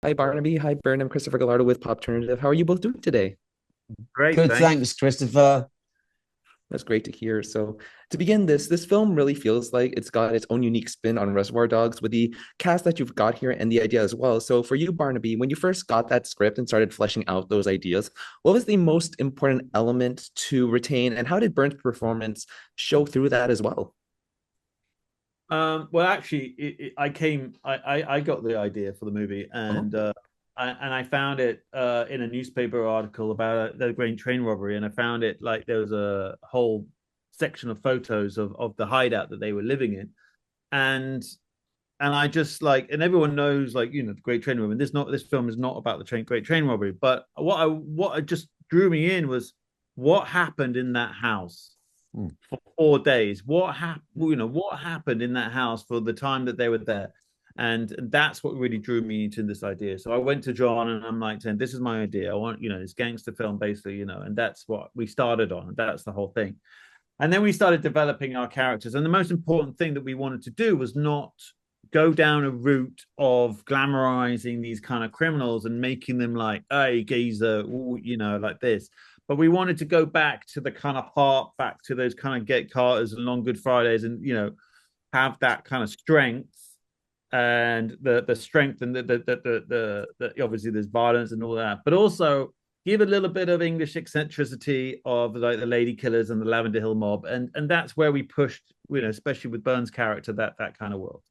Hi, Barnaby. Hi, Bern. I'm Christopher Gallardo with Pop Alternative. How are you both doing today? Great, Good, thanks. thanks, Christopher. That's great to hear. So, to begin this film really feels like it's got its own unique spin on Reservoir Dogs with the cast that you've got here and the idea as well. So, for you, Barnaby, when you first got that script and started fleshing out those ideas, what was the most important element to retain, and how did Bern's performance show through that as well? Well, actually, I got the idea for the movie, Oh, and I found it in a newspaper article about the Grain train robbery, and I found it like there was a whole section of photos of the hideout that they were living in, and and I just like, and everyone knows, like, the Great Train Robbery. This film is not about the Great Train Robbery, but what just drew me in was what happened in that house Hmm. for 4 days. What happened in that house for the time that they were there, and that's what really drew me into this idea. So I went to John and I'm like saying, "This is my idea. I want this gangster film, basically, and that's what we started on. That's the whole thing." And then we started developing our characters. And the most important thing that we wanted to do was not go down a route of glamorizing these kind of criminals and making them like, hey, geezer, ooh, like this. But we wanted to go back to the kind of heart, back to those kind of Get Carters and Long Good Fridays, and have that kind of strength and the strength, and the obviously there's violence and all that, but also give a little bit of English eccentricity of like the Lady Killers and the Lavender Hill Mob, and that's where we pushed, especially with Burns' character, that kind of world.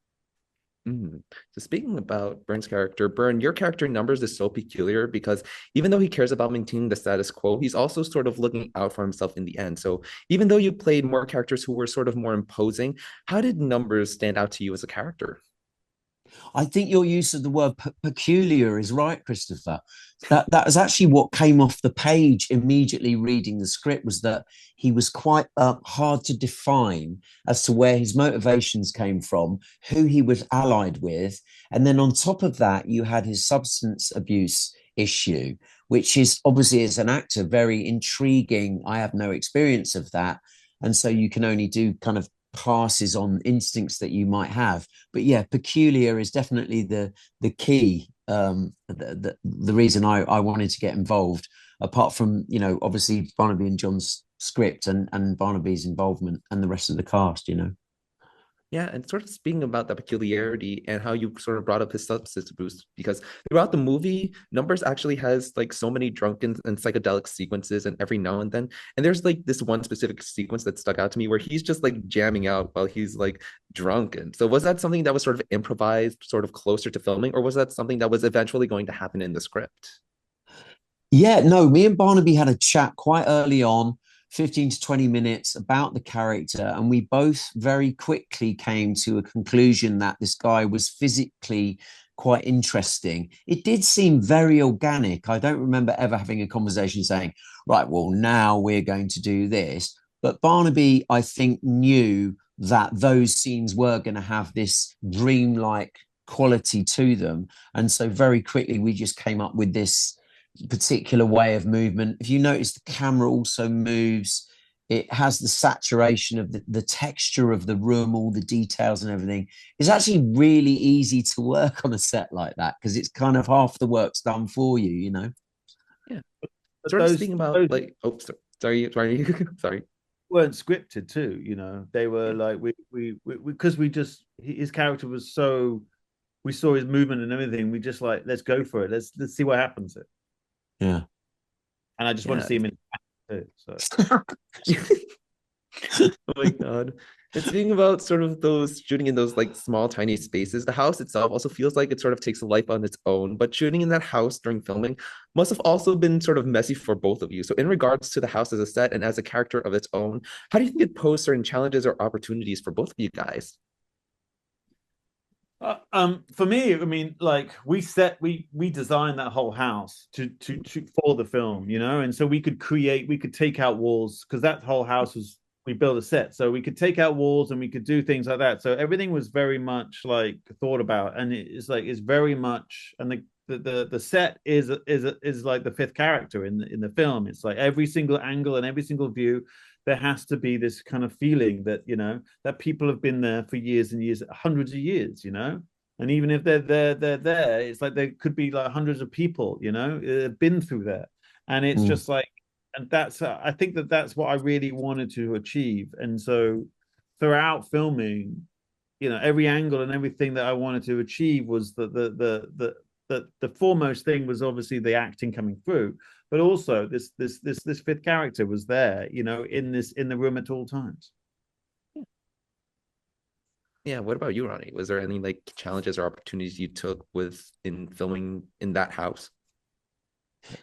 mm. So speaking about Burn's character, Burn, your character numbers is so peculiar because even though he cares about maintaining the status quo, he's also sort of looking out for himself in the end. So even though you played more characters who were sort of more imposing, how did numbers stand out to you as a character? I think your use of the word peculiar is right, Christopher. That was actually what came off the page immediately reading the script, was that he was quite hard to define as to where his motivations came from, who he was allied with, and then on top of that, you had his substance abuse issue, which is obviously, as an actor, very intriguing. I have no experience of that, and so you can only do kind of passes on instincts that you might have. But yeah, peculiar is definitely the key. The reason I wanted to get involved, apart from obviously Barnaby and John's script and Barnaby's involvement and the rest of the cast. Yeah, and sort of speaking about that peculiarity and how you sort of brought up his substance abuse, because throughout the movie, Numbers actually has like so many drunken and psychedelic sequences, and every now and then, and there's like this one specific sequence that stuck out to me where he's just like jamming out while he's like drunk. And so, was that something that was sort of improvised, sort of closer to filming, or was that something that was eventually going to happen in the script? Yeah, no, me and Barnaby had a chat quite early on, 15 to 20 minutes about the character, and we both very quickly came to a conclusion that this guy was physically quite interesting. It did seem very organic. I don't remember ever having a conversation saying, right, well, now we're going to do this. But Barnaby, I think, knew that those scenes were going to have this dreamlike quality to them. And so very quickly, we just came up with this particular way of movement. If you notice, the camera also moves. It has the saturation of the texture of the room, all the details and everything. It's actually really easy to work on a set like that because it's kind of half the work's done for you. Yeah, But sort of those speaking about those like, oh, sorry, sorry. weren't scripted too. They were like we because we just his character was so, we saw his movement and everything. We just like, let's go for it. Let's see what happens. Yeah. And I just want to Yeah. see him in too. So Oh my God. And speaking about sort of those shooting in those like small, tiny spaces, the house itself also feels like it sort of takes a life on its own. But shooting in that house during filming must have also been sort of messy for both of you. So, in regards to the house as a set and as a character of its own, how do you think it posed certain challenges or opportunities for both of you guys? for me, I mean, like we designed that whole house to for the film, and so we could take out walls because that whole house was, we built a set, so we could take out walls and we could do things like that. So everything was very much like thought about, and it's like it's very much, and the set is like the fifth character in the film. It's like every single angle and every single view, there has to be this kind of feeling that that people have been there for years and years, hundreds of years. And even if they're there, it's like there could be like hundreds of people, been through there. And it's just like, and that's I think that's what I really wanted to achieve. And so throughout filming, every angle and everything that I wanted to achieve was the foremost thing was obviously the acting coming through, but also this fifth character was there, in the room at all times. Yeah, what about you, Ronnie? Was there any like challenges or opportunities you took with in filming in that house?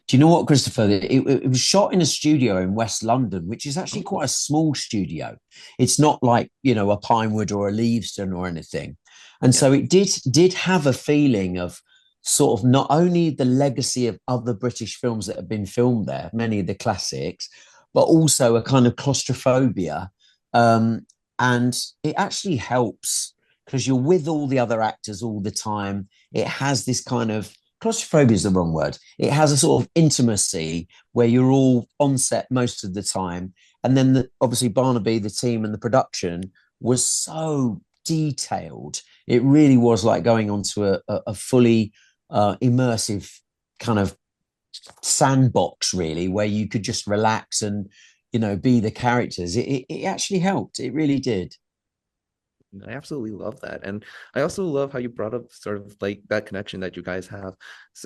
Do you know what, Christopher? It was shot in a studio in West London, which is actually Oh, quite a small studio. It's not like, a Pinewood or a Leavesden or anything. And yeah, so it did have a feeling of sort of not only the legacy of other British films that have been filmed there, many of the classics, but also a kind of claustrophobia. Um, and it actually helps because you're with all the other actors all the time. It has this kind of claustrophobia is the wrong word. It has a sort of intimacy where you're all on set most of the time. And then obviously Barnaby, the team and the production was so detailed. It really was like going onto a fully immersive kind of sandbox, really, where you could just relax and, be the characters. It actually helped. It really did. I absolutely love that. And I also love how you brought up sort of like that connection that you guys have.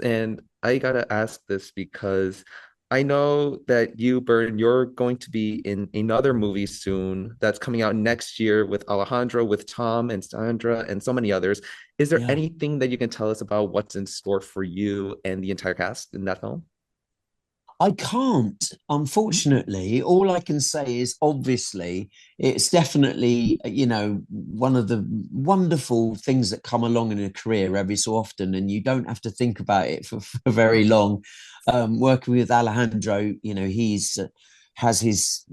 And I gotta ask this because I know that you, Bern, you're going to be in another movie soon that's coming out next year with Alejandro, with Tom and Sandra, and so many others. Is there Yeah. anything that you can tell us about what's in store for you and the entire cast in that film? I can't, unfortunately. All I can say is obviously it's definitely, one of the wonderful things that come along in a career every so often, and you don't have to think about it for very long. Working with Alejandro, he's has his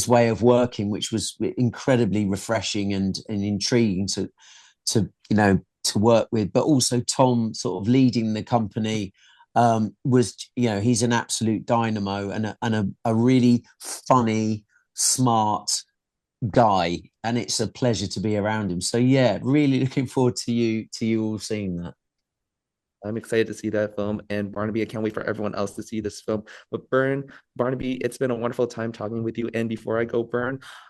way of working, which was incredibly refreshing and intriguing to work with, but also Tom sort of leading the company was, he's an absolute dynamo and a really funny, smart guy, and it's a pleasure to be around him. So yeah, really looking forward to you all seeing that. I'm excited to see that film. And Barnaby, I can't wait for everyone else to see this film. But Barnaby, it's been a wonderful time talking with you. And before I go,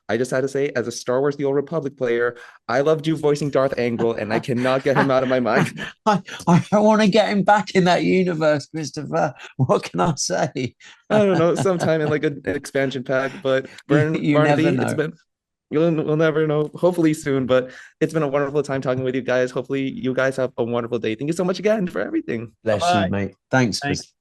I just had to say, as a Star Wars The Old Republic player, I loved you voicing Darth Angle, and I cannot get him out of my mind. I want to get him back in that universe, Christopher. What can I say? I don't know, sometime in like an expansion pack. But You never Barnaby, it's know. been we'll never know. Hopefully soon, but it's been a wonderful time talking with you guys. Hopefully you guys have a wonderful day. Thank you so much again for everything. Bless you, Bye-bye. mate. Thanks, Thank Chris.